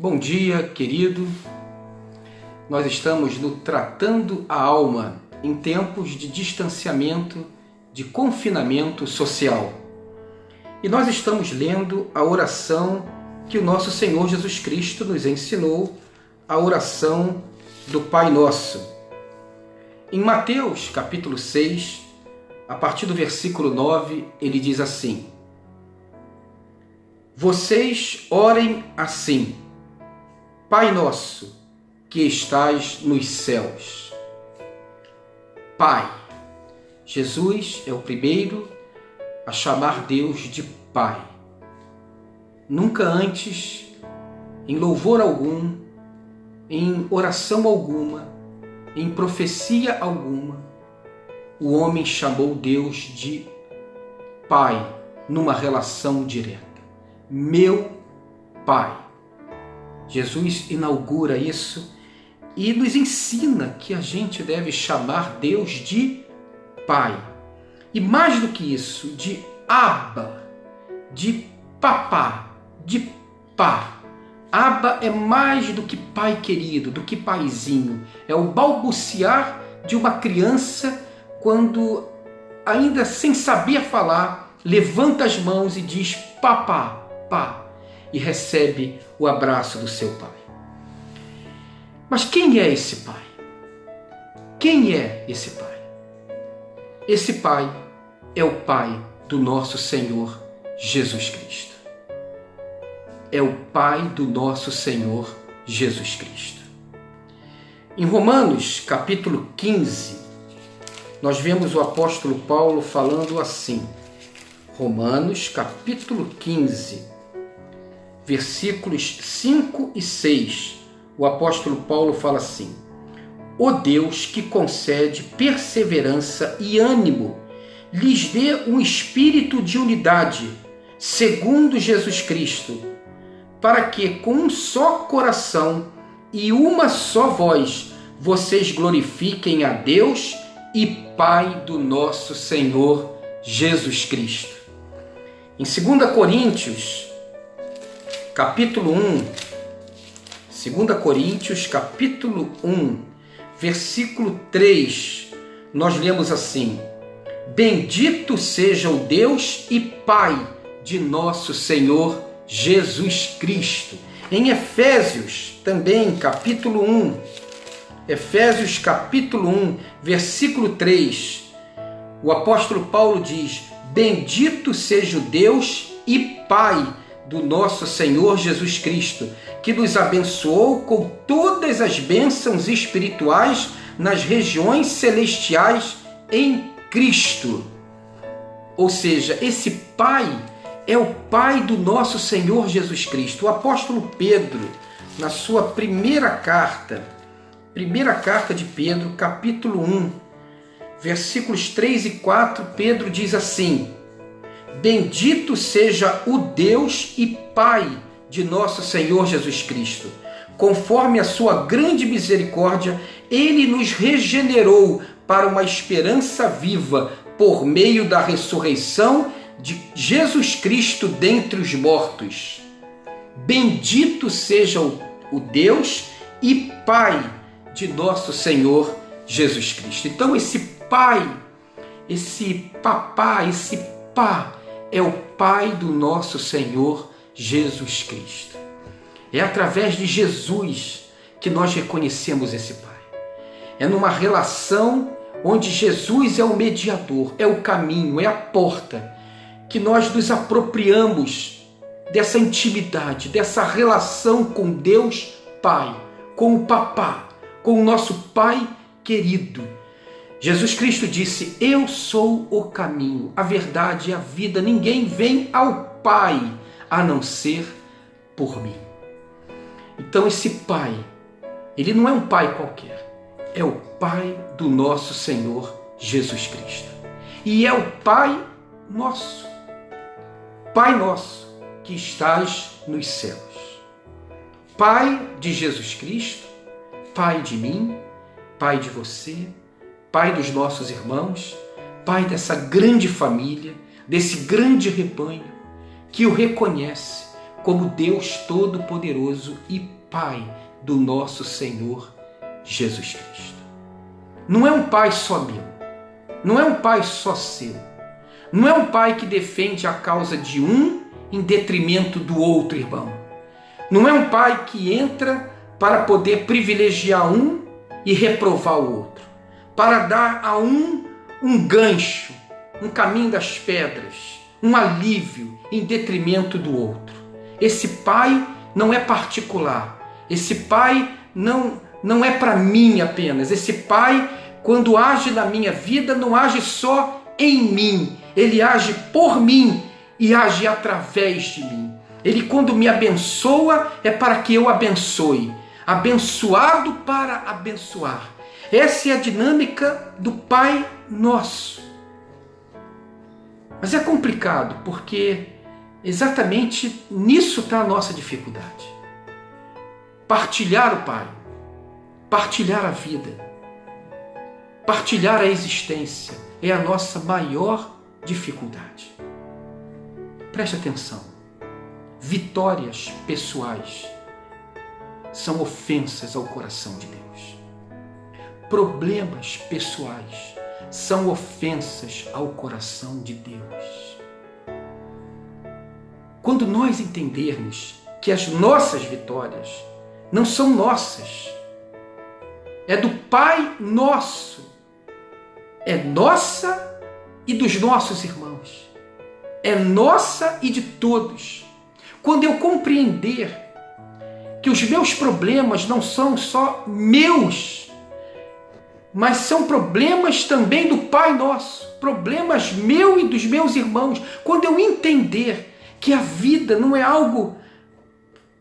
Bom dia, querido. Nós estamos no Tratando a Alma em tempos de distanciamento, de confinamento social. E nós estamos lendo a oração que o nosso Senhor Jesus Cristo nos ensinou, a oração do Pai Nosso. Em Mateus, capítulo 6, a partir do versículo 9, ele diz assim: Vocês orem assim: Pai nosso, que estás nos céus. Pai. Jesus é o primeiro a chamar Deus de Pai. Nunca antes, em louvor algum, em oração alguma, em profecia alguma, o homem chamou Deus de Pai, numa relação direta. Meu Pai. Jesus inaugura isso e nos ensina que a gente deve chamar Deus de Pai. E mais do que isso, de Abba, de papá, de pá. Abba é mais do que pai querido, do que paizinho. É o balbuciar de uma criança quando, ainda sem saber falar, levanta as mãos e diz papá, pá, e recebe o abraço do seu pai. Mas quem é esse pai? Quem é esse pai? Esse pai é o pai do nosso Senhor Jesus Cristo. É o pai do nosso Senhor Jesus Cristo. Em Romanos, capítulo 15, nós vemos o apóstolo Paulo falando assim. Romanos, capítulo 15, versículos 5 e 6, o apóstolo Paulo fala assim: O Deus que concede perseverança e ânimo, lhes dê um espírito de unidade, segundo Jesus Cristo, para que com um só coração e uma só voz vocês glorifiquem a Deus e Pai do nosso Senhor Jesus Cristo. Em 2 Coríntios, capítulo 1, 2 Coríntios, capítulo 1, versículo 3, nós lemos assim: Bendito seja o Deus e Pai de nosso Senhor Jesus Cristo. Em Efésios, também, capítulo 1, Efésios, capítulo 1, versículo 3, o apóstolo Paulo diz: Bendito seja o Deus e Pai do nosso Senhor Jesus Cristo, que nos abençoou com todas as bênçãos espirituais nas regiões celestiais em Cristo. Ou seja, esse Pai é o Pai do nosso Senhor Jesus Cristo. O apóstolo Pedro, na sua primeira carta de Pedro, capítulo 1, versículos 3 e 4, Pedro diz assim: Bendito seja o Deus e Pai de nosso Senhor Jesus Cristo. Conforme a sua grande misericórdia, Ele nos regenerou para uma esperança viva por meio da ressurreição de Jesus Cristo dentre os mortos. Bendito seja o Deus e Pai de nosso Senhor Jesus Cristo. Então esse Pai, esse papá, esse pá, é o Pai do nosso Senhor Jesus Cristo. É através de Jesus que nós reconhecemos esse Pai. É numa relação onde Jesus é o mediador, é o caminho, é a porta, que nós nos apropriamos dessa intimidade, dessa relação com Deus Pai, com o papá, com o nosso Pai querido. Jesus Cristo disse: Eu sou o caminho, a verdade e a vida. Ninguém vem ao Pai a não ser por mim. Então esse Pai, ele não é um Pai qualquer. É o Pai do nosso Senhor Jesus Cristo. E é o Pai nosso. Pai nosso que estás nos céus. Pai de Jesus Cristo, Pai de mim, Pai de você, Pai dos nossos irmãos, Pai dessa grande família, desse grande rebanho que o reconhece como Deus Todo-Poderoso e Pai do nosso Senhor Jesus Cristo. Não é um Pai só meu, não é um Pai só seu, não é um Pai que defende a causa de um em detrimento do outro irmão. Não é um Pai que entra para poder privilegiar um e reprovar o outro, para dar a um gancho, um caminho das pedras, um alívio em detrimento do outro. Esse Pai não é particular, esse Pai não é para mim apenas. Esse Pai, quando age na minha vida, não age só em mim, Ele age por mim e age através de mim. Ele, quando me abençoa, é para que eu abençoe, abençoado para abençoar. Essa é a dinâmica do Pai Nosso. Mas é complicado, porque exatamente nisso está a nossa dificuldade. Partilhar o Pai, partilhar a vida, partilhar a existência é a nossa maior dificuldade. Preste atenção. Vitórias pessoais são ofensas ao coração de Deus. Problemas pessoais são ofensas ao coração de Deus. Quando nós entendermos que as nossas vitórias não são nossas, é do Pai Nosso, é nossa e dos nossos irmãos, é nossa e de todos. Quando eu compreender que os meus problemas não são só meus, mas são problemas também do Pai Nosso, problemas meu e dos meus irmãos. Quando eu entender que a vida não é algo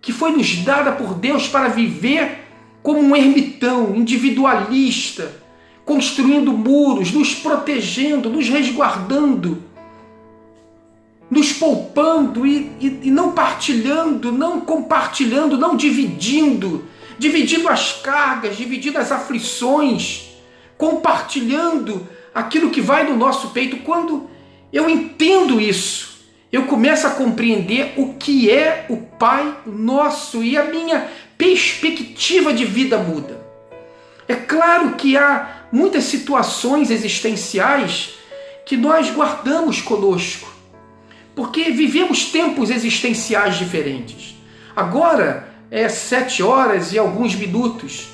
que foi nos dada por Deus para viver como um ermitão, individualista, construindo muros, nos protegendo, nos resguardando, nos poupando e não partilhando, não compartilhando, não dividindo as cargas, dividindo as aflições, compartilhando aquilo que vai no nosso peito. Quando eu entendo isso, eu começo a compreender o que é o Pai Nosso e a minha perspectiva de vida muda. É claro que há muitas situações existenciais que nós guardamos conosco, porque vivemos tempos existenciais diferentes. Agora é 7 horas e alguns minutos.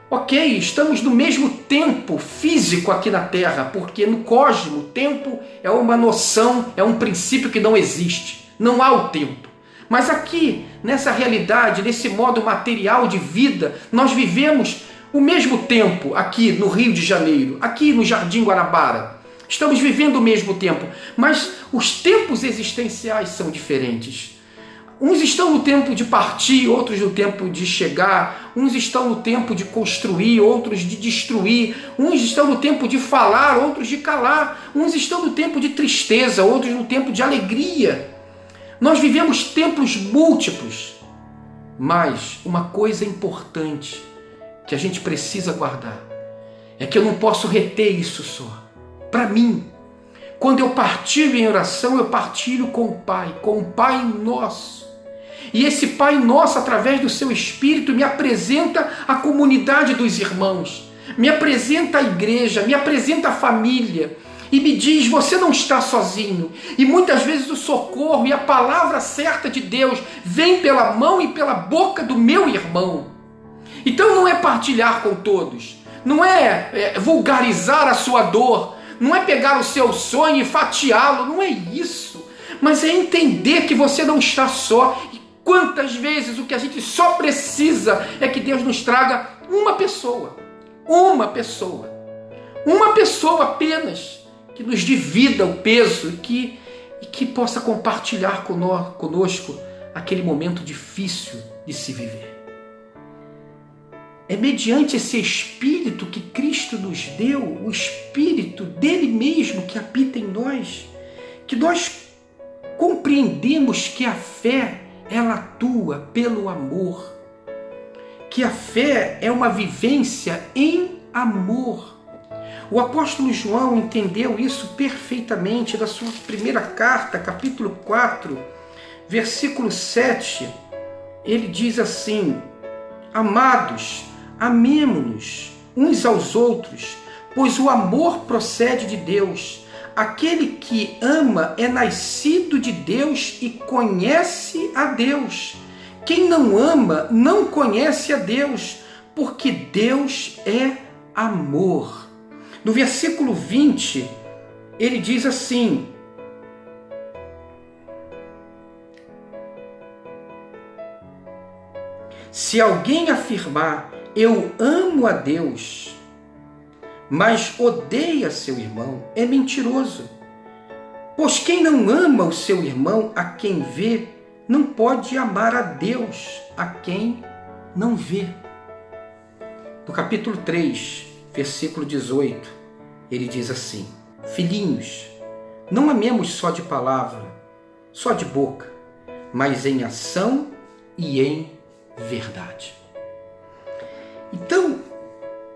Ok, estamos no mesmo tempo físico aqui na Terra, porque no cosmos o tempo é uma noção, é um princípio que não existe. Não há o tempo. Mas aqui, nessa realidade, nesse modo material de vida, nós vivemos o mesmo tempo aqui no Rio de Janeiro, aqui no Jardim Guanabara. Estamos vivendo o mesmo tempo, mas os tempos existenciais são diferentes. Uns estão no tempo de partir, outros no tempo de chegar. Uns estão no tempo de construir, outros de destruir. Uns estão no tempo de falar, outros de calar. Uns estão no tempo de tristeza, outros no tempo de alegria. Nós vivemos tempos múltiplos. Mas uma coisa importante que a gente precisa guardar é que eu não posso reter isso só para mim. Quando eu partilho em oração, eu partilho com o Pai Nosso. E esse Pai Nosso, através do seu Espírito, me apresenta a comunidade dos irmãos, me apresenta a igreja, me apresenta a família, e me diz: você não está sozinho. E muitas vezes o socorro e a palavra certa de Deus vem pela mão e pela boca do meu irmão. Então não é partilhar com todos, não é vulgarizar a sua dor, não é pegar o seu sonho e fatiá-lo, não é isso. Mas é entender que você não está só. E quantas vezes o que a gente só precisa é que Deus nos traga uma pessoa apenas, que nos divida o peso e que possa compartilhar conosco aquele momento difícil de se viver. É mediante esse Espírito que Cristo nos deu, o Espírito dele mesmo que habita em nós, que nós compreendemos que a fé, ela atua pelo amor, que a fé é uma vivência em amor. O apóstolo João entendeu isso perfeitamente na sua primeira carta, capítulo 4, versículo 7. Ele diz assim: Amados, amemo-nos uns aos outros, pois o amor procede de Deus. Aquele que ama é nascido de Deus e conhece a Deus. Quem não ama não conhece a Deus, porque Deus é amor. No versículo 20, ele diz assim: se alguém afirmar, eu amo a Deus, mas odeia seu irmão, é mentiroso. Pois quem não ama o seu irmão a quem vê, não pode amar a Deus a quem não vê. No capítulo 3, versículo 18, ele diz assim: filhinhos, não amemos só de palavra, só de boca, mas em ação e em verdade. Então,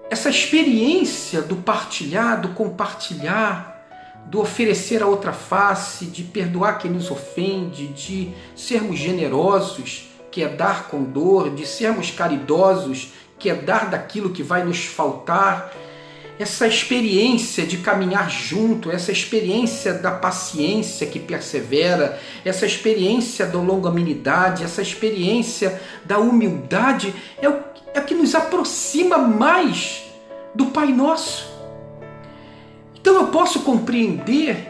essa experiência do partilhar, do compartilhar, do oferecer a outra face, de perdoar quem nos ofende, de sermos generosos, que é dar com dor, de sermos caridosos, que é dar daquilo que vai nos faltar, essa experiência de caminhar junto, essa experiência da paciência que persevera, essa experiência da longanimidade, essa experiência da humildade, é o que nos aproxima mais do Pai Nosso. Então eu posso compreender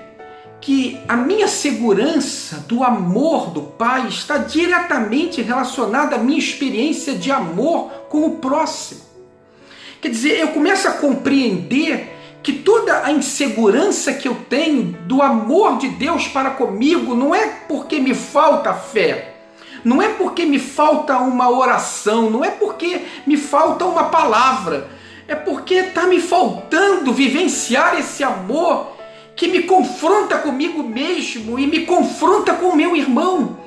que a minha segurança do amor do Pai está diretamente relacionada à minha experiência de amor com o próximo. Quer dizer, eu começo a compreender que toda a insegurança que eu tenho do amor de Deus para comigo não é porque me falta fé, não é porque me falta uma oração, não é porque me falta uma palavra, é porque está me faltando vivenciar esse amor que me confronta comigo mesmo e me confronta com o meu irmão,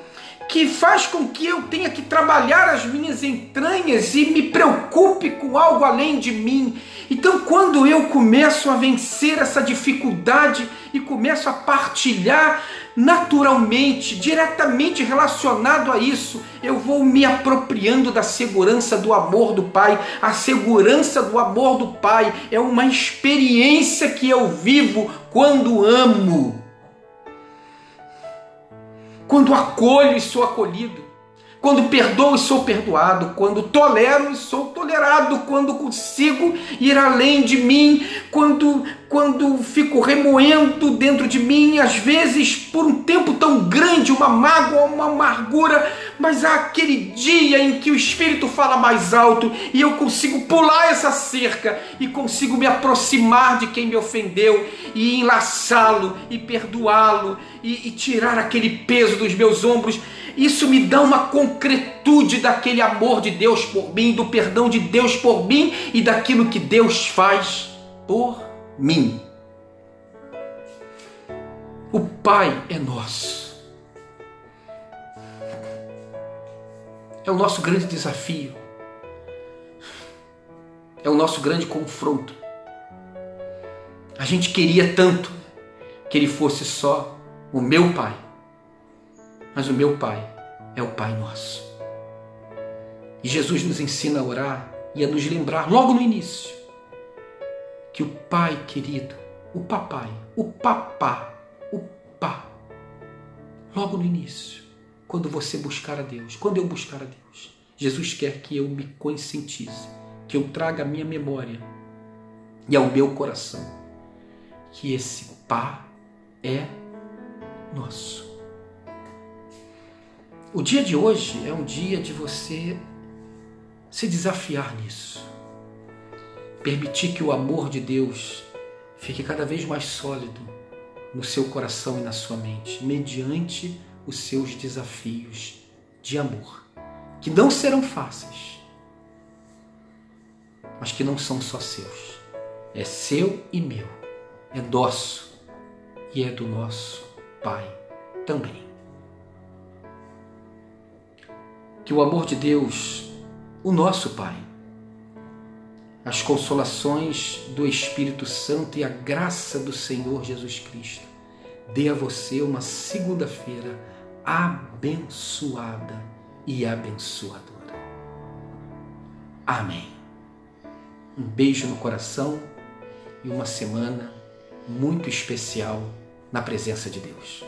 que faz com que eu tenha que trabalhar as minhas entranhas e me preocupe com algo além de mim. Então, quando eu começo a vencer essa dificuldade e começo a partilhar naturalmente, diretamente relacionado a isso, eu vou me apropriando da segurança do amor do Pai. A segurança do amor do Pai é uma experiência que eu vivo quando amo, quando acolho e sou acolhido, quando perdoo e sou perdoado, quando tolero e sou tolerado, quando consigo ir além de mim, quando fico remoendo dentro de mim, às vezes por um tempo tão grande, uma mágoa, uma amargura, mas há aquele dia em que o Espírito fala mais alto e eu consigo pular essa cerca e consigo me aproximar de quem me ofendeu e enlaçá-lo e perdoá-lo e tirar aquele peso dos meus ombros. Isso me dá uma concretude daquele amor de Deus por mim, do perdão de Deus por mim e daquilo que Deus faz por mim. O Pai é nosso. É o nosso grande desafio. É o nosso grande confronto. A gente queria tanto que Ele fosse só o meu Pai. Mas o meu Pai é o Pai nosso. E Jesus nos ensina a orar e a nos lembrar logo no início que o Pai querido, o papai, o papá, o pá, logo no início, quando você buscar a Deus, quando eu buscar a Deus, Jesus quer que eu me conscientize, que eu traga à minha memória e ao meu coração que esse Pá é nosso. O dia de hoje é um dia de você se desafiar nisso. Permitir que o amor de Deus fique cada vez mais sólido no seu coração e na sua mente, mediante os seus desafios de amor, que não serão fáceis, mas que não são só seus. É seu e meu, é nosso e é do nosso Pai também. Que o amor de Deus, o nosso Pai, as consolações do Espírito Santo e a graça do Senhor Jesus Cristo dê a você uma segunda-feira abençoada e abençoadora. Amém. Um beijo no coração e uma semana muito especial na presença de Deus.